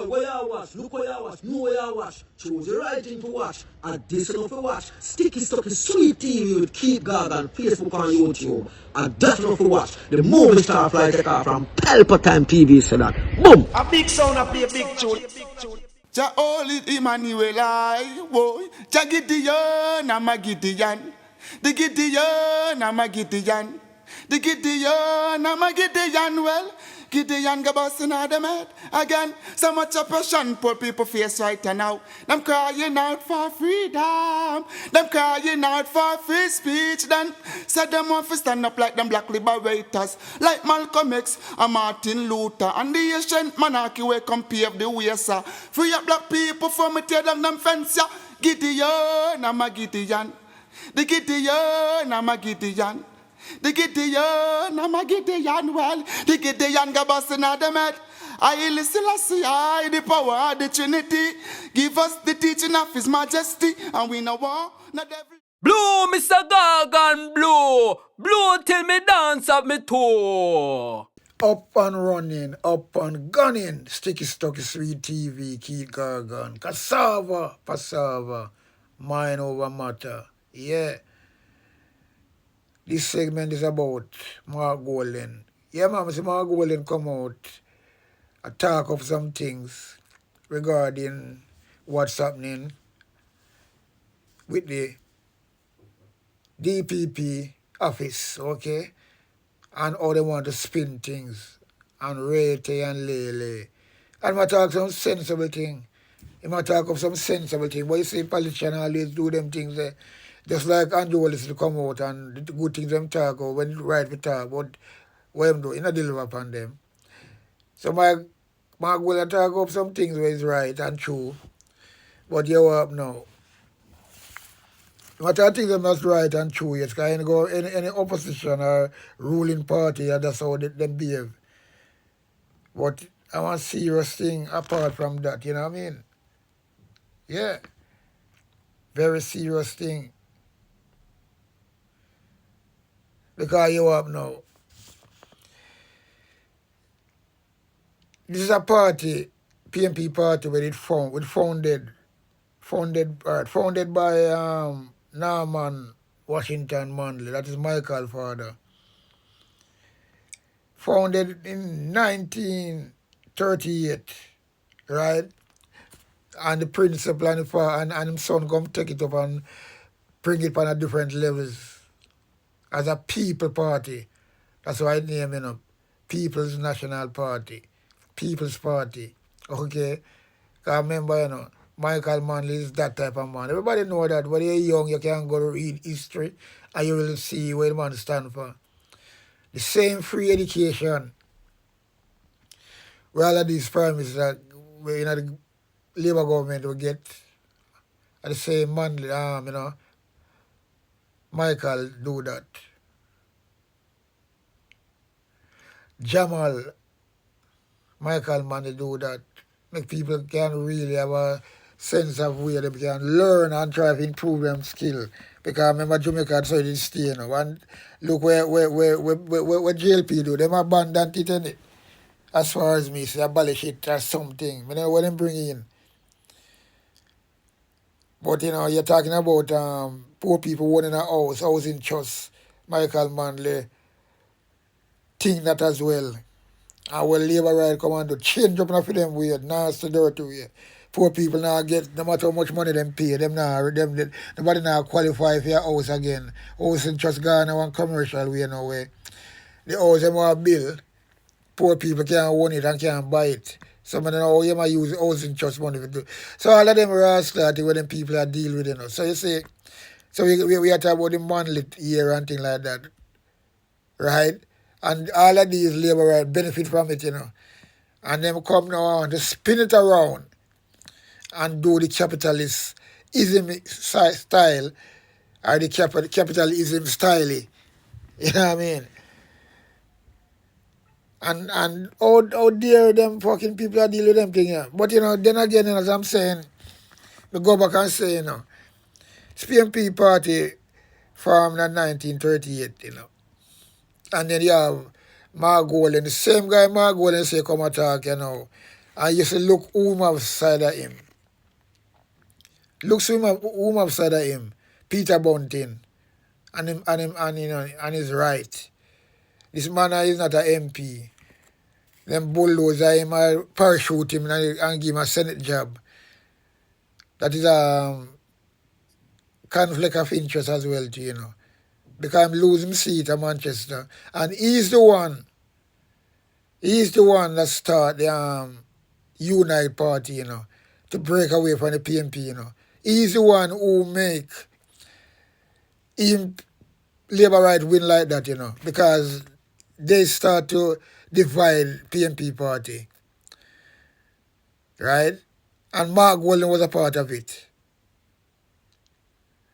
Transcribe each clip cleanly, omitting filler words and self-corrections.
boy, what you watch? Look what you watch. Know what you watch. Choose the right thing to watch. And this enough to watch. Sticky Stucky Sweet TV with Keith Gargan, Facebook and YouTube. And that's enough to watch. The movie star fly take off from Palpatine TV so that. Boom! A big sound, a play a big tune. Jah holy Emmanuel, I boy. Jah Gideon, I'm a Gideon. The Gideon, I'm a Gideon. The Gideon, I'm a Gideon. Well, Gideon go busting out them head again. So much oppression, poor people face right now. Them crying out for freedom. Them crying out for free speech. Then said them want to stand up like them black liberators, like Malcolm X and Martin Luther and the ancient monarchy where come pave the way, sir. Free up black people from it, tear down them fence, yeah. Gideon, I'm a Gideon. The Gideon, I'm a Gideon. The Gideon, I'm a Gideon, well, the Gideon go busting out them head. I listen, I the power of the Trinity. Give us the teaching of His Majesty, and we know war, not every. Blue, Mr. Gargan, blue. Blue till me dance up me toe. Up and running, up and gunning. Sticky Stucky Sweet TV, Keith Gargan. Cassava, passava. Mind over matter. Yeah. This segment is about Mark Golden. Yeah, man, see Mark Golden come out and talk of some things regarding what's happening with the DPP office, okay? And how they want to spin things and rate and lay. And I talk some sensible thing. He might talk of some sensible thing. But you see politicians always do them things there. Just like Andrew Wallace to come out and the good things them talk or when right we talk, but what him do, he not deliver upon them. So my will talk up some things where it's right and true. But you up now. What I think them that's right and true, yes, because go any opposition or ruling party, that's how them behave. But I want serious thing apart from that, you know what I mean? Yeah. Very serious thing. Because you up now. This is a party, PNP party, where it founded by Norman Washington Manley. That is Michael father. Founded in 1938, right? And the principal and his son come take it up and bring it on a different levels. As a people party. That's why I name it up. People's National Party. People's Party. Okay? Because remember, Michael Manley is that type of man. Everybody know that when you're young, you can go to read history and you will see what the man stand for. The same free education. Where all of these promises that the Labour government will get at the same Manley, Michael do that. Jamal, Michael Manley do that. Make people can really have a sense of where they can learn and try to improve them skill. Because remember Jamaica had started stay now. And look where JLP do. Them abandoned it, innit? As far as me, say abolish it or something. I don't know what them bring in. But you're talking about poor people owning a housing trust. Michael Manley think that as well. And when Labour right come on to change up for them weird, nasty dirty way. Poor people now get, no matter how much money them pay, nobody now qualify for your house again. Housing trust gone one commercial way no way. The house them want bill. Poor people can't own it and can't buy it. Some of them know you might use housing trust money to do. So all of them are starting when them people are deal with So you see, so we are talking about the Manley here and things like that. Right? And all of these Labour right benefit from it, And them come now and to spin it around and do the capitalism style or the capitalism style. You know what I mean? And how dare them fucking people are dealing with them thing here. But then again, as I'm saying, we go back and say, PNP party formed in 1938, And then you have Mark Golden, the same guy Mark Golden say come attack, And you say, look whom have side of him. Look whom have side of him. Peter Bunting. And you know, and he's right. This man is not an MP. Them bulldozer him or parachute him and give him a Senate job. That is a conflict of interest as well, too, you know. Because I'm losing seat in Manchester. And he's the one that start the Unite Party, you know, to break away from the PNP, you know. He's the one who make him Labour right win like that, you know, because they start to divide PNP party, right? And Mark Golding was a part of it.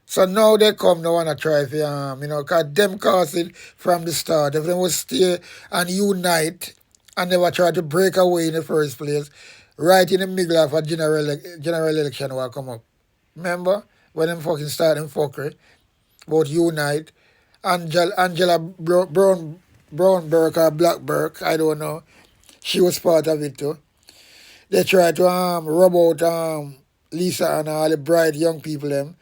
So now they come, they want to try for, you know, because them caused it from the start. If they would stay and unite and never try to break away in the first place, right in the middle of a general election will come up. Remember? When them fucking start them fuckery about unite. Angela Brown Burke or Black Burke, I don't know. She was part of it too. They tried to rub out Lisa and all the bright young people them.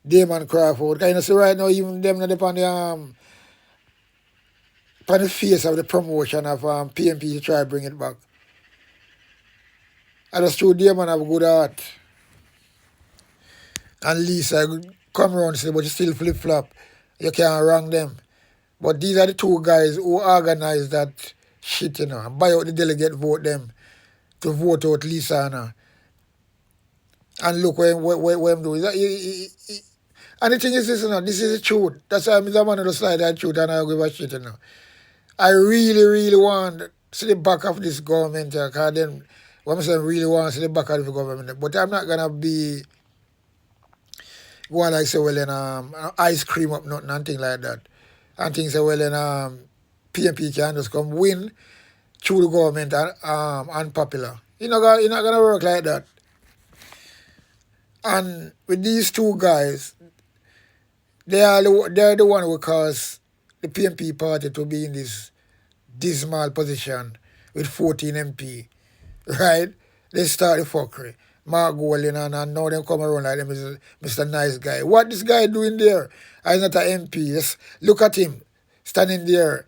Damon Crawford. Kind of see right now even them not upon the face of the promotion of PNP to try to bring it back. I just true Damon have a good heart. And Lisa come around and say, but you still flip flop. You can't wrong them. But these are the two guys who organize that shit, you know, and buy out the delegate vote them to vote out Lisa and her. And look what I'm doing. And the thing is this, you know, this is the truth. That's why I'm the man of the slide that truth and I give a shit, you know. I really, really want to see the back of this government, because then when I'm saying really want to see the back of the government, but I'm not gonna be going like say, well, in ice cream up nothing and things like that. And things say, well, in PNP can just come win through the government and unpopular. You're not gonna work like that. And with these two guys, they're the one who caused the PNP party to be in this dismal position with 14 MP, right? They start the fuckery. Mark Golding and now them come around like them is Mr. Nice Guy. What this guy doing there? He's not an MP. Just look at him standing there.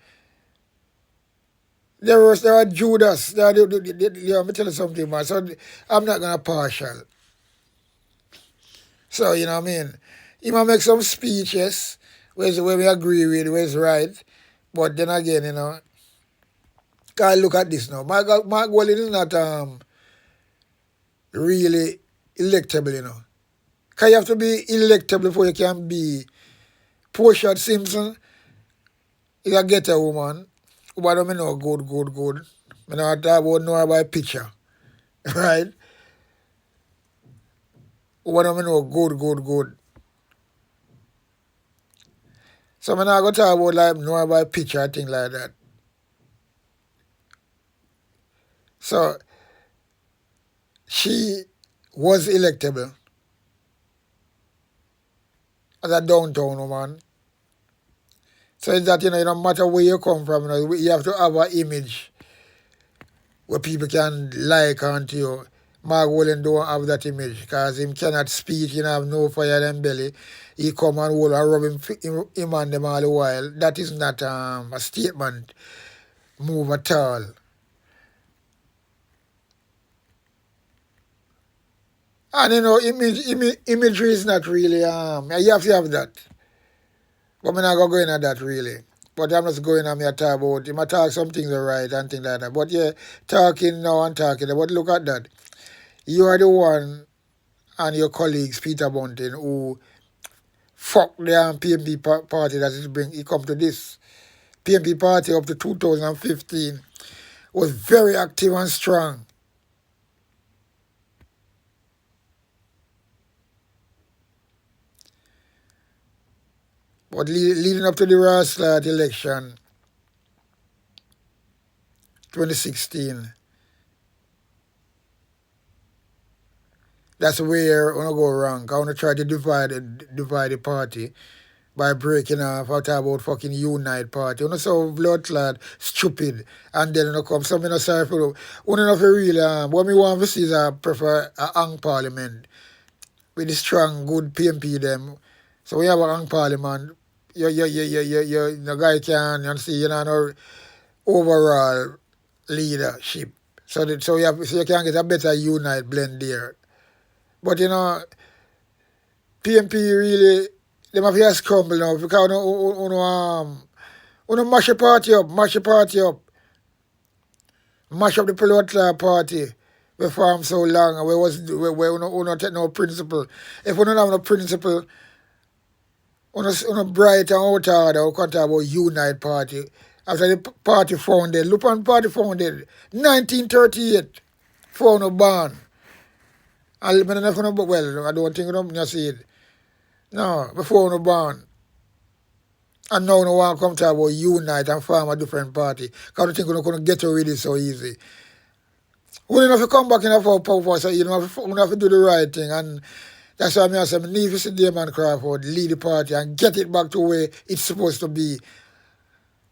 There are Judas. Let me tell you something, man. So I'm not gonna partial. So you know what I mean? He might make some speeches where we agree with, where it's right. But then again, you know, can't look at this now. Mark Golding is not really electable, you know. Because you have to be electable before you can be. Portia Simpson is a ghetto woman. But I don't know good. I don't talk about no about picture. Right? But I don't know good. So I'm not going to talk about like no about picture, thing like that. So she was electable as a downtown woman. So it's that, you know, no matter where you come from, you know, you have to have an image where people can like onto you. Mark Golding don't have that image because him cannot speak, he have no fire in belly. He come and hold and rub him and them all the while. That is not a statement move at all. And you know, imagery is not really, you have to have that. But I'm not going to go into that really. But I'm just going on me talk about, him talk some things are right and things like that. But yeah, talking now and talking, but look at that. You are the one and your colleagues, Peter Bunting, who fuck the PNP party that is bring, he come to this. PNP party up to 2015 was very active and strong. But leading up to the Rastart election, 2016, that's where I want to go wrong. I want to try to divide the party by breaking off. I talk about fucking Unite Party. You know, so blood clot, stupid. And then, you know, come some, you know, sorry for you. You know, if you really, what me want to see is I prefer a hung parliament with the strong, good PMP them. So we have a hung parliament. The guy can, you see, you know, no overall leadership. So you can get a better Unite blend there. But, you know, PMP really, them have to scramble now because you mash the party up, mash up the political party. We farm so long and we don't take no principle. If we don't have no principle, we bright and out order, we can't talk about Unite Party. After the party founded, Lupan Party founded 1938, for no ban. I don't think you see it. No, before no ban. And now no one come talk about Unite and form a different party. Because I think we're going to get rid of it so easy. We don't have to come back in our power, so you know, we have to do the right thing. And that's why I say, I need to see Damon Crawford lead the party and get it back to where it's supposed to be.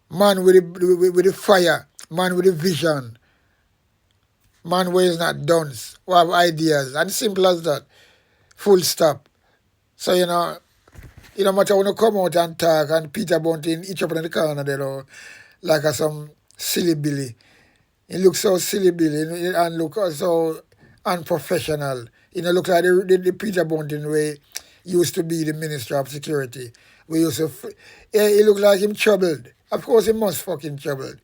Man with the fire, man with the vision, man where is not done, who have ideas. And simple as that. Full stop. So, you know, it don't matter when you come out and talk and Peter Bunting each up in the corner there, you know, like some silly billy. He looks so silly billy and look so unprofessional. You know, look like the Peter Bunting way used to be the Minister of Security. We used to, he looked like him troubled. Of course, he must fucking troubled.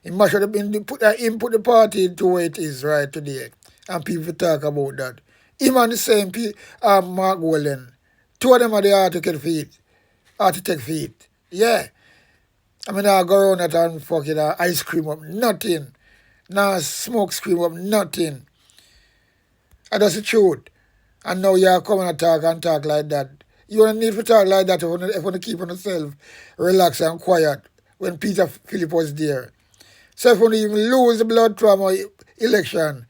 He must have been put the party into where it is right today. And people talk about that. Him and the same Mark Wallen. Two of them are the architect feet. Yeah. I mean, I go around that and fucking ice cream up, nothing. Nah, smoke scream up, nothing. And that's the truth. And now you're coming and talk like that. You don't need to talk like that if you want to keep on yourself relaxed and quiet when Peter Philip was there. So if you even lose the blood trauma election,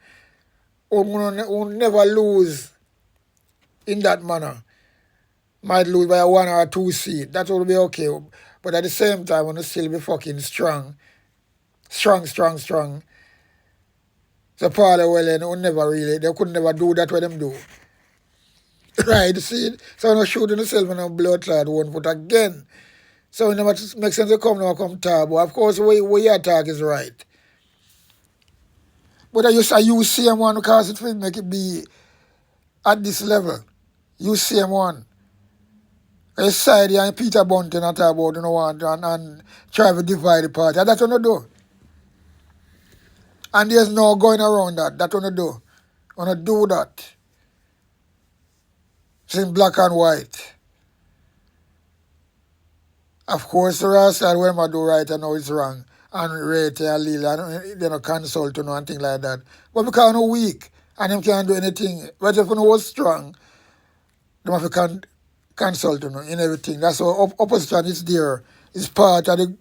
we'll never lose in that manner. Might lose by a 1 or 2 seat. That will be okay. But at the same time, we'll still be fucking strong. Strong. So Paul Wellen would never really, they could never do that what them do. Right, see it? So I'm not shooting yourself in a blood clot 1 foot again. So it never makes sense to come talk. But of course, where your talk is right. But I use same one because it will make it be at this level. Use same one. I side and Peter Bunting and talk about, you know, and try to divide the party. That's what you do. And there's no going around that. That's what you do. You do that. It's in black and white. Of course, the rest of when I do right, I know it's wrong. And Rate and Lila, they don't consult to know and things like that. But because I'm weak and them can't do anything. But if you was strong, they have to consult to know in everything. That's why opposition is there. It's part of the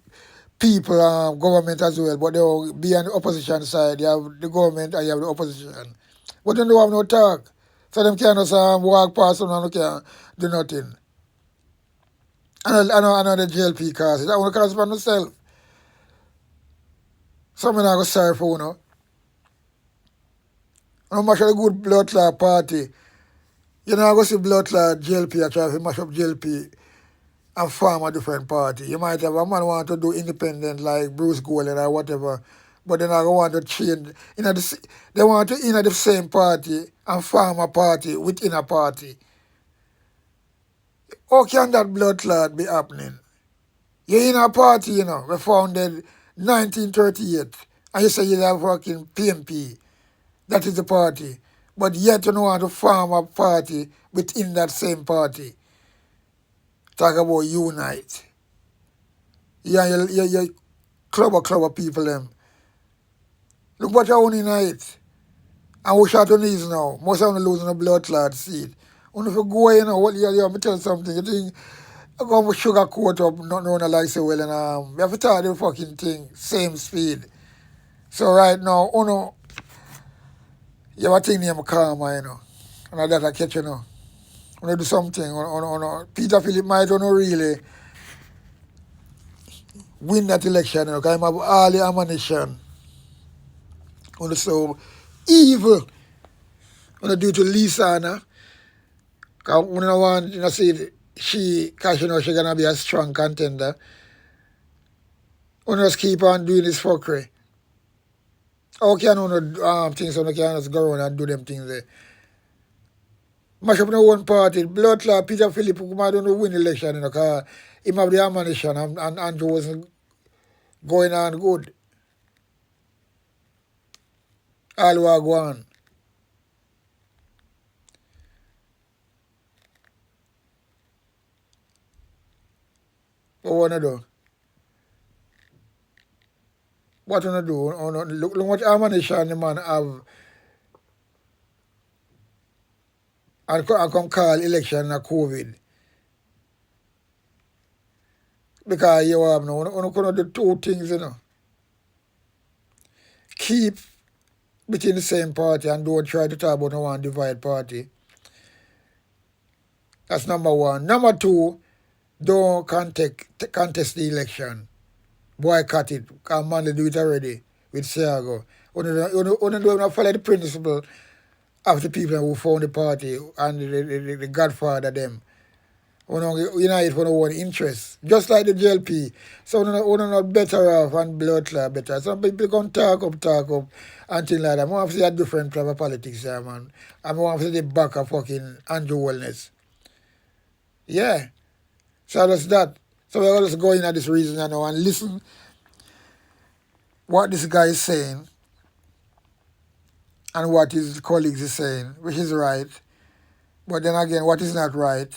people, government as well. But they will be on the opposition side. You have the government and you have the opposition. But they don't have no talk. So them can't just walk past them and can't do nothing. I know the JLP cause it. I want to cause it for myself. So I'm not going to sorry for you know. I'm mash up a good blood clot party. You know, I go see blood clot JLP, I try to mash up JLP and form a different party. You might have a man want to do independent like Bruce Golding or whatever, but then I go want to change. You know, they want to in the same party and form a party within a party. How can that blood clot be happening? You're in a party, you know, we founded 1938, and you say you have fucking PMP. That is the party. But yet you don't want to form a party within that same party. Talk about Unite. You clever people them. Look what you're on unite. And we shot on these now. Most of them losing a blood clot seat. When if you go, you know, let me tell you something. You think I'm going to sugar coat up, not knowing I like so well, and we have to tell the fucking thing, same speed. So right now, you know, you have a thing named Karma, you know. And that I catch you now. want to do something. Peter Philip might not really win that election, because I have all the ammunition. So evil. Want to do to Lisa Anna. Because we don't want, see, because she's going to be a strong contender. We just keep on doing this fuckery. How can we things so we can just go around and do them things there? Mash up no one party. Blood clot Peter Philip who might don't win the election, because he have the ammunition and Andrew wasn't going on good. All were going. What want to do? What want to do? Look how much ammunition the man have and come call election a COVID. Because you have no, you do two things, Keep between the same party and don't try to talk about no one divide party. That's number one. Number two, don't contest the election. Boycott it. Because man, they do it already with Seago. You don't follow the principle of the people who found the party and the godfather them. Unite for no one interest. Just like the JLP. So we're not better off and blood clot better. Some people can talk up and things like that. I want to see a different type of politics there, man. I want to see the back of fucking Andrew Wellness. Yeah. So that's that. So we're just going at this reason and listen what this guy is saying and what his colleagues is saying, which is right. But then again, what is not right?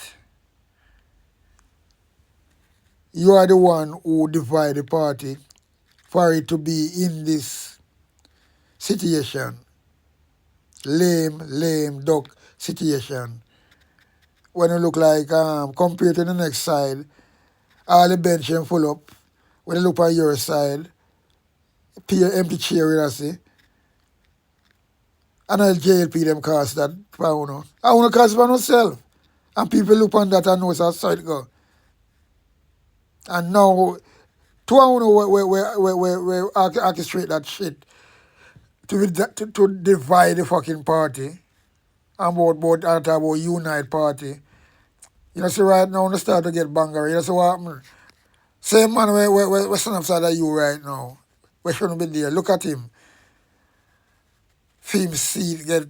You are the one who divide the party for it to be in this situation. Lame duck situation. When you look like, compared to the next side, all the bench are full up. When you look on your side, empty chair, you see. And I'll JLP them cost that for you. I want to cost for myself. And people look on that and know it's outside go. And now, we orchestrate that shit to divide the fucking party and about unite party. See right now, we start to get bangery. See what happened? Same man we stand upside of you right now. We shouldn't be there. Look at him. Film seat get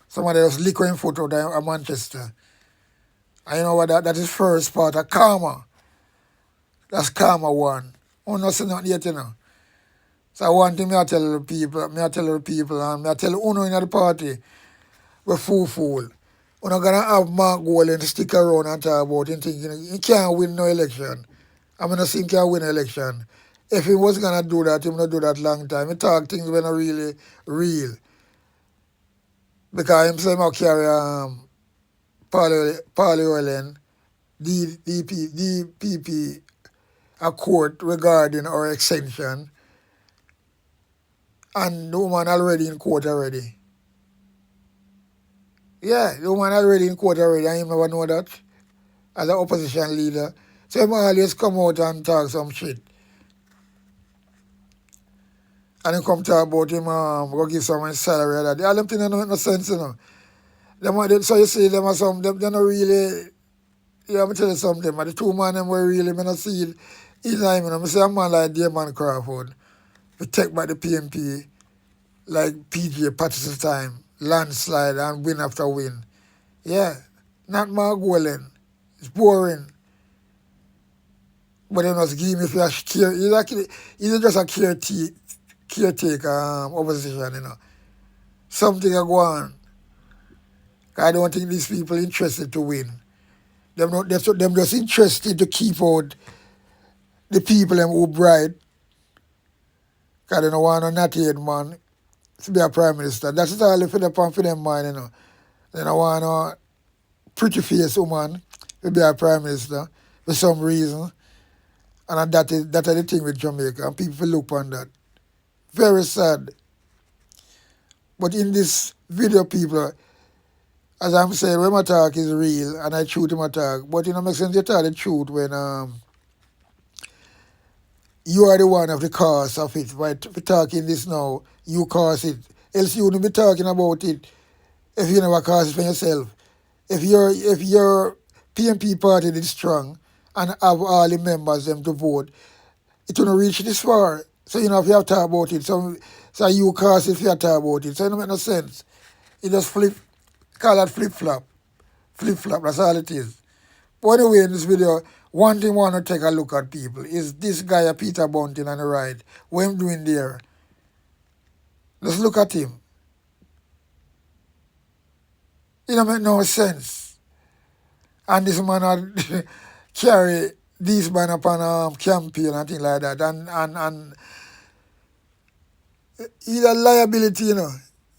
somebody else liquor foot out of Manchester. And you know what? That is first part of karma. That's karma one. We not see nothing yet, So one thing I tell the people, and I tell Uno in the party, we're fool. We're not gonna have Mark Golan stick around and talk about him thinking he can't win no election. I'm gonna see him can't win an election. If he was gonna do that, he would not do that long time. He talk things when not really real. Because him say him carry Parliament, DPP a court regarding our extension, and the woman already in court already. Yeah, the woman already in court already, and you never know that as an opposition leader. So he always come out and talk some shit. And he come talk about him go give someone salary that. All them things don't make no sense, So you see them are they're not really, I'm tell you something, but the two men them were really not see it. I say a man like Damon Crawford, we take back the PNP like PJ Patterson time, landslide and win after win. Yeah, not Mark Golan. It's boring. But they must give me if you're a he's just a caretaker opposition, Something I go on. I don't think these people interested to win. Them just interested to keep out the people who bright. Because they don't want a natty head man to be a prime minister. That's all for them mind, They don't want a pretty face woman to be a prime minister for some reason. And that is the thing with Jamaica. And people look on that. Very sad. But in this video, people as I'm saying, when my talk is real and I truth in my talk, but you know, makes sense you tell the truth when you are the one of the cause of it. Right? If we're talking this now, you cause it. Else you wouldn't be talking about it if you never cause it for yourself. If your PNP party is strong and have all the members them to vote, it will not reach this far. So you know if you have to talk about it, so you cause it if you have to talk about it. So it don't make no sense. You just call that flip-flop. Flip-flop, that's all it is. But anyway, in this video, one thing I want to take a look at, people, is this guy, Peter Bunting, on the right. What him doing there? Let's look at him. It don't make no sense. And this man had carry this man upon campaign and things like that. And he's a liability, you know.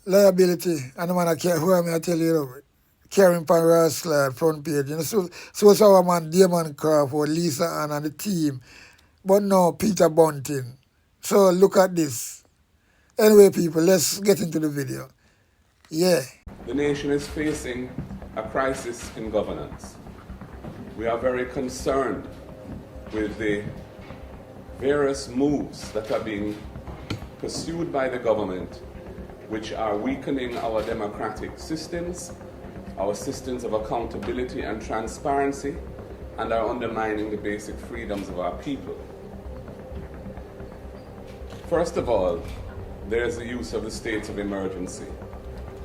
Liability. And the man who I tell you, carrying pan Rascal front page. You know, so it's our man Damon Crawford, Lisa Ann and the team. But no, Peter Bunting. So look at this. Anyway, people, let's get into the video. Yeah. The nation is facing a crisis in governance. We are very concerned with the various moves that are being pursued by the government, which are weakening our democratic systems, our systems of accountability and transparency, and are undermining the basic freedoms of our people. First of all, there's the use of the states of emergency,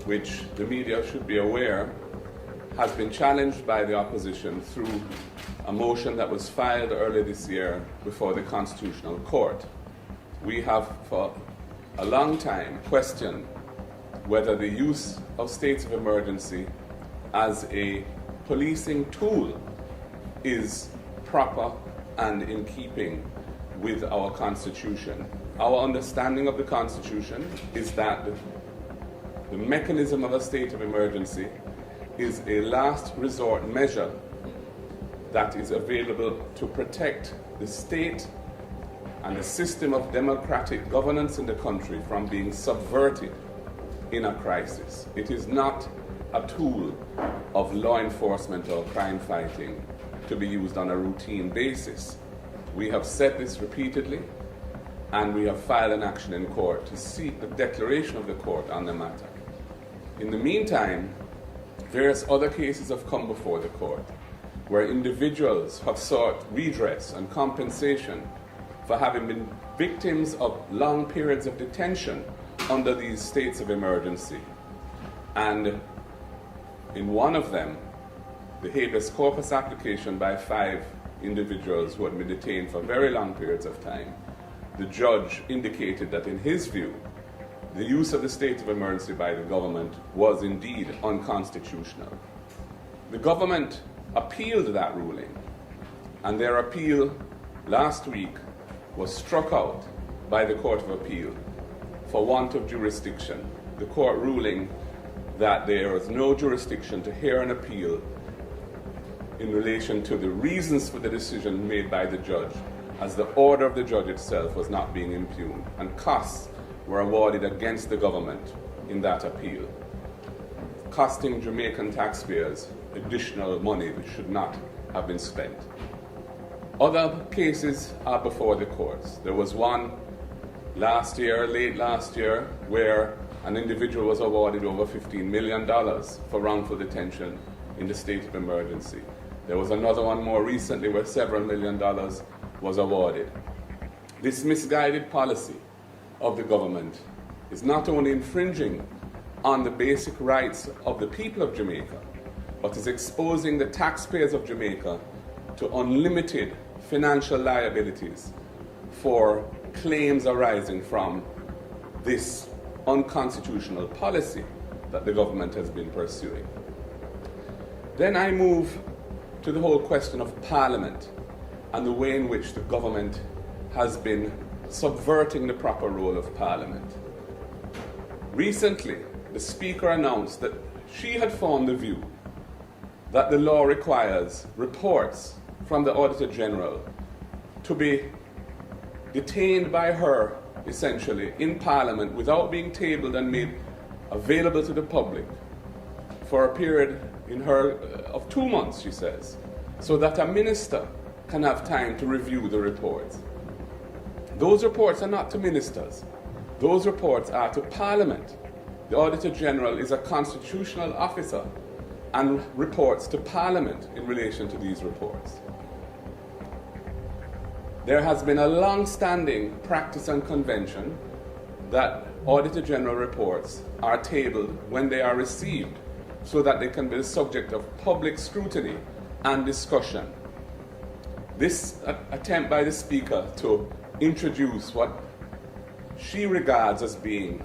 which the media should be aware has been challenged by the opposition through a motion that was filed earlier this year before the Constitutional Court. We have for a long time questioned whether the use of states of emergency as a policing tool is proper and in keeping with our Constitution. Our understanding of the Constitution is that the mechanism of a state of emergency is a last resort measure that is available to protect the state and the system of democratic governance in the country from being subverted in a crisis. It is not a tool of law enforcement or crime fighting to be used on a routine basis. We have said this repeatedly, and we have filed an action in court to seek the declaration of the court on the matter. In the meantime, various other cases have come before the court where individuals have sought redress and compensation for having been victims of long periods of detention under these states of emergency. And in one of them, the habeas corpus application by 5 individuals who had been detained for very long periods of time, the judge indicated that in his view, the use of the state of emergency by the government was indeed unconstitutional. The government appealed that ruling, and their appeal last week was struck out by the Court of Appeal for want of jurisdiction, the court ruling that there is no jurisdiction to hear an appeal in relation to the reasons for the decision made by the judge, as the order of the judge itself was not being impugned, and costs were awarded against the government in that appeal, costing Jamaican taxpayers additional money which should not have been spent. Other cases are before the courts. There was one last year, late last year, where an individual was awarded over $15 million for wrongful detention in the state of emergency. There was another one more recently where several $1 million was awarded. This misguided policy of the government is not only infringing on the basic rights of the people of Jamaica, but is exposing the taxpayers of Jamaica to unlimited financial liabilities for claims arising from this unconstitutional policy that the government has been pursuing. Then I move to the whole question of Parliament and the way in which the government has been subverting the proper role of Parliament. Recently, the Speaker announced that she had formed the view that the law requires reports from the Auditor General to be detained by her, essentially, in Parliament without being tabled and made available to the public for a period of 2 months, she says, so that a minister can have time to review the reports. Those reports are not to ministers. Those reports are to Parliament. The Auditor General is a constitutional officer and reports to Parliament in relation to these reports. There has been a long-standing practice and convention that Auditor General reports are tabled when they are received so that they can be the subject of public scrutiny and discussion. This attempt by the Speaker to introduce what she regards as being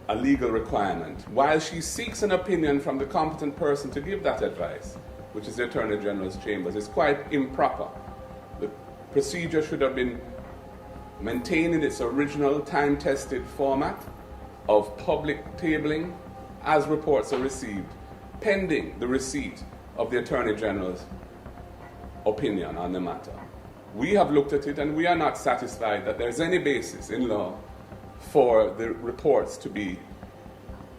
a legal requirement, while she seeks an opinion from the competent person to give that advice, which is the Attorney General's chambers, is quite improper. The procedure should have been maintained in its original time-tested format of public tabling as reports are received, pending the receipt of the Attorney General's opinion on the matter. We have looked at it and we are not satisfied that there's any basis in law for the reports to be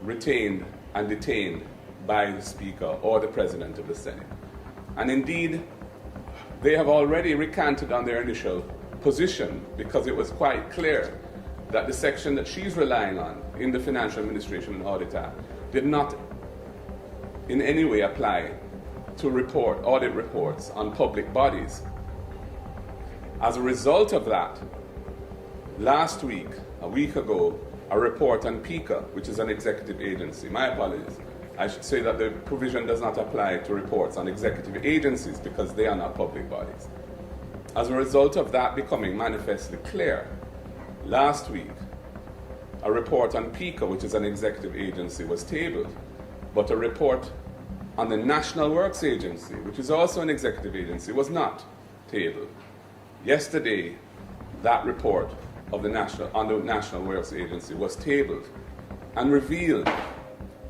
retained and detained by the Speaker or the President of the Senate. And indeed, they have already recanted on their initial position because it was quite clear that the section that she's relying on in the Financial Administration and Audit Act did not in any way apply to audit reports on public bodies. As a result of that, last week, a week ago, a report on PICA, which is an executive agency. My apologies. I should say that the provision does not apply to reports on executive agencies because they are not public bodies. As a result of that becoming manifestly clear, last week, a report on PICA, which is an executive agency, was tabled, but a report on the National Works Agency, which is also an executive agency, was not tabled. Yesterday, that report of the National Works Agency was tabled and revealed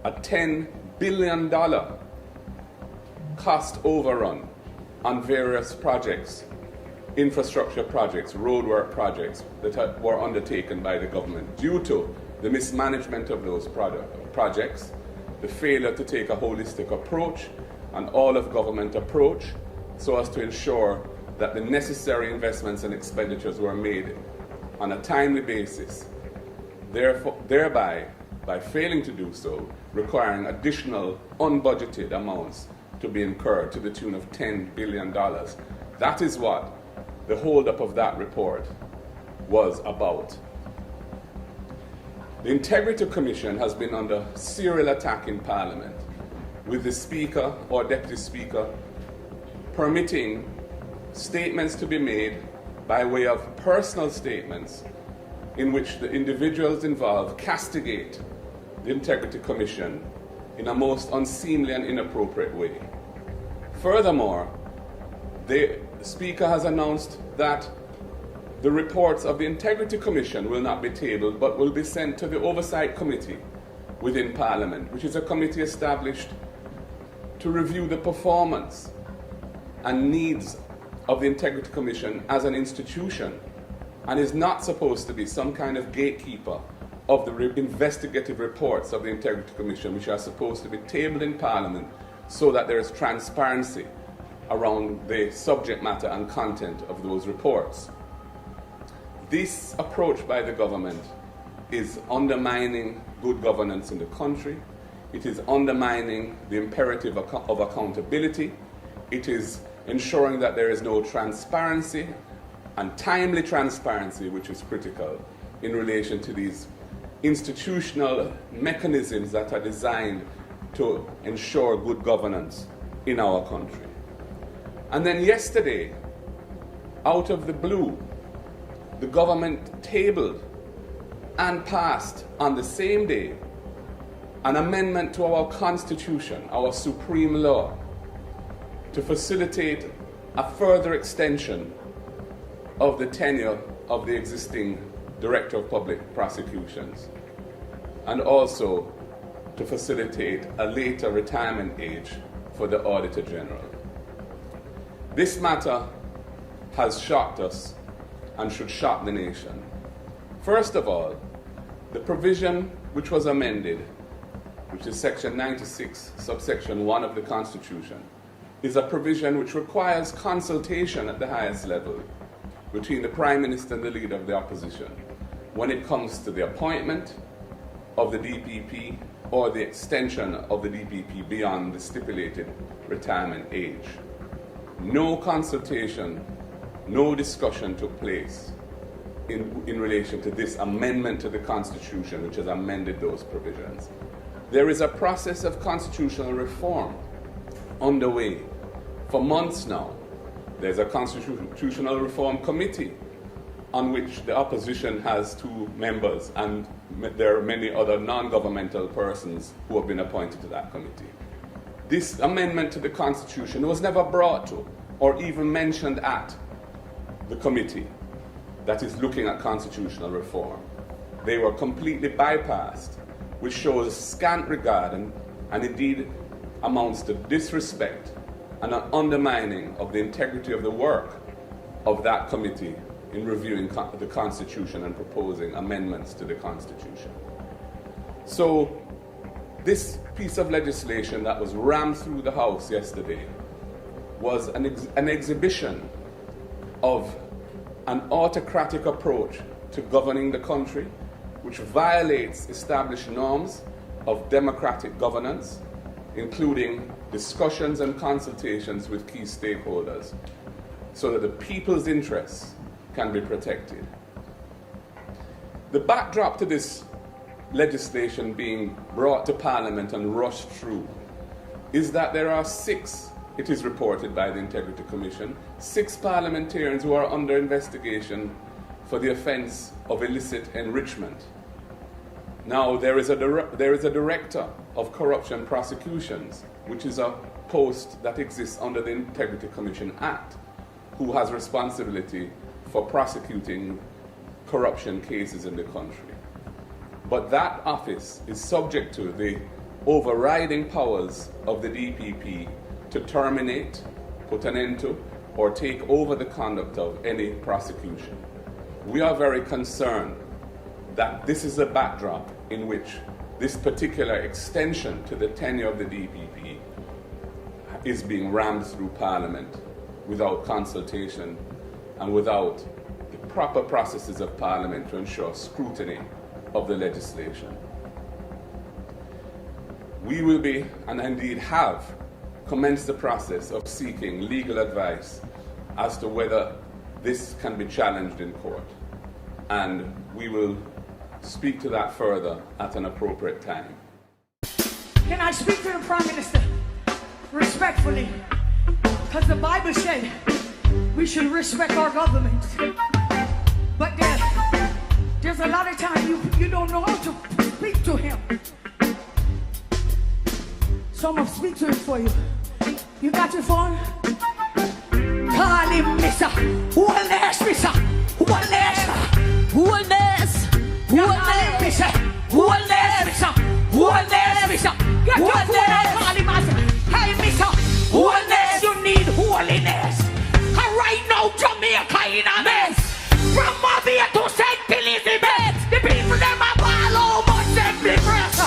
a $10 billion cost overrun on various projects, infrastructure projects, roadwork projects that were undertaken by the government due to the mismanagement of those projects, the failure to take a holistic approach, an all-of-government approach, so as to ensure that the necessary investments and expenditures were made on a timely basis, thereby, by failing to do so, requiring additional unbudgeted amounts to be incurred to the tune of $10 billion. That is what the holdup of that report was about. The Integrity Commission has been under serial attack in Parliament, with the Speaker or Deputy Speaker permitting statements to be made by way of personal statements in which the individuals involved castigate the Integrity Commission in a most unseemly and inappropriate way. Furthermore, the Speaker has announced that the reports of the Integrity Commission will not be tabled but will be sent to the Oversight Committee within Parliament, which is a committee established to review the performance and needs of the Integrity Commission as an institution, and is not supposed to be some kind of gatekeeper of the investigative reports of the Integrity Commission, which are supposed to be tabled in Parliament so that there is transparency around the subject matter and content of those reports. This approach by the government is undermining good governance in the country. It is undermining the imperative of accountability. It is ensuring that there is no transparency and timely transparency, which is critical in relation to these institutional mechanisms that are designed to ensure good governance in our country. And then yesterday, out of the blue, the government tabled and passed on the same day an amendment to our Constitution, our supreme law, to facilitate a further extension of the tenure of the existing Director of Public Prosecutions, and also to facilitate a later retirement age for the Auditor General. This matter has shocked us and should shock the nation. First of all, the provision which was amended which is section 96, subsection 1 of the Constitution, is a provision which requires consultation at the highest level between the Prime Minister and the Leader of the Opposition when it comes to the appointment of the DPP or the extension of the DPP beyond the stipulated retirement age. No consultation, no discussion took place in relation to this amendment to the Constitution, which has amended those provisions. There is a process of constitutional reform underway for months now. There's a Constitutional Reform Committee on which the opposition has 2 members, and there are many other non-governmental persons who have been appointed to that committee. This amendment to the Constitution was never brought to or even mentioned at the committee that is looking at constitutional reform. They were completely bypassed, which shows scant regard and indeed amounts to disrespect and an undermining of the integrity of the work of that committee in reviewing the Constitution and proposing amendments to the Constitution. So this piece of legislation that was rammed through the House yesterday was an exhibition of an autocratic approach to governing the country, which violates established norms of democratic governance, including discussions and consultations with key stakeholders, so that the people's interests can be protected. The backdrop to this legislation being brought to Parliament and rushed through is that there are 6, it is reported by the Integrity Commission, 6 parliamentarians who are under investigation for the offence of illicit enrichment. Now, there is a Director of Corruption Prosecutions, which is a post that exists under the Integrity Commission Act, who has responsibility for prosecuting corruption cases in the country. But that office is subject to the overriding powers of the DPP to terminate, put an end to, or take over the conduct of any prosecution. We are very concerned that this is a backdrop in which this particular extension to the tenure of the DPP is being rammed through Parliament without consultation and without the proper processes of Parliament to ensure scrutiny of the legislation. We will be, and indeed have, commenced the process of seeking legal advice as to whether this can be challenged in court. And we will speak to that further at an appropriate time. Can I speak to the Prime Minister respectfully? Because the Bible said we should respect our government. But there's a lot of time you don't know how to speak to him. So I'm going to speak to him for you. You got your phone? Call him, Mr. Wellness, Mr. Wellness. Wellness. Wellness, Mr. Wellness, Mr. Wellness, Mr. Get your phone and call him, Master. Hey, Mr. Wellness, you need holiness. And right now, Jamaica in a mess. From Mobile to St. Elizabeth, the people them a ball out, but them be pressed.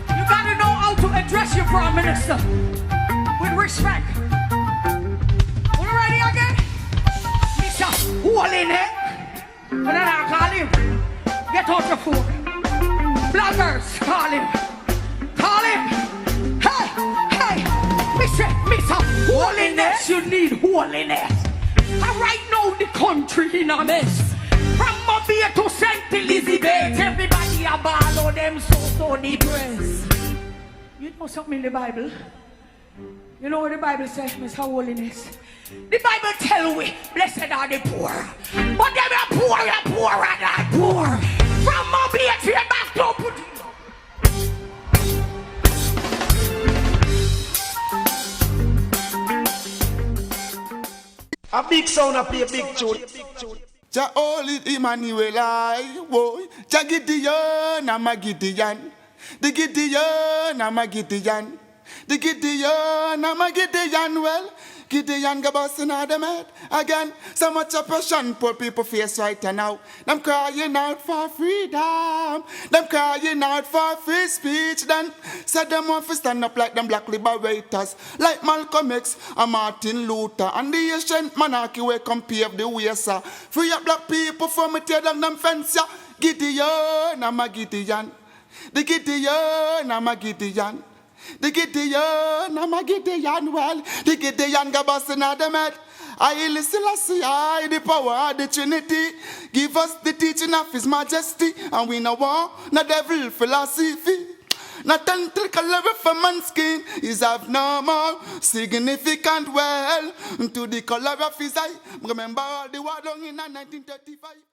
You gotta know how to address your Prime Minister with respect. We ready again? Mr. Holiness. And then I call him. Get out your phone. Bloggers, call him. Call him. Hey, Mr. Holiness, you need holiness. And right now the country in a mess. From Mobile to St. Elizabeth, everybody a ball on them so depressed. You know something in the Bible? You know what the Bible says, Mr. Holiness? The Bible tell we, blessed are the poor. But them are poorer than poor. From Mobile to back to A big sound, I play a big tune. Jah Holy Emmanuel, I woy. Jah Gideon, I'm a Gideon. The Gideon, I'm a Gideon. The Gideon, I'm a Gideon. Well, Gideon go busting out them head again. So much oppression poor people face right now. Them crying out for freedom. Them crying out for free speech then. Said them want to stand up like them black liberators. Like Malcolm X and Martin Luther. And the ancient monarchy will come pave the way, sir. Free up black people from me tear down them fence, yeah. Gideon, I'm a Gideon. The Gideon, I'm a Gideon. The Gideon, I'm a Gideon. Well, the Gideon got busting out them head. I listen, I the power of the Trinity. Give us the teaching of His Majesty. And we know war, no devil philosophy. Not until color of a man's skin is of no more significant. Well, to the color of his eye. Remember all the war long in 1935.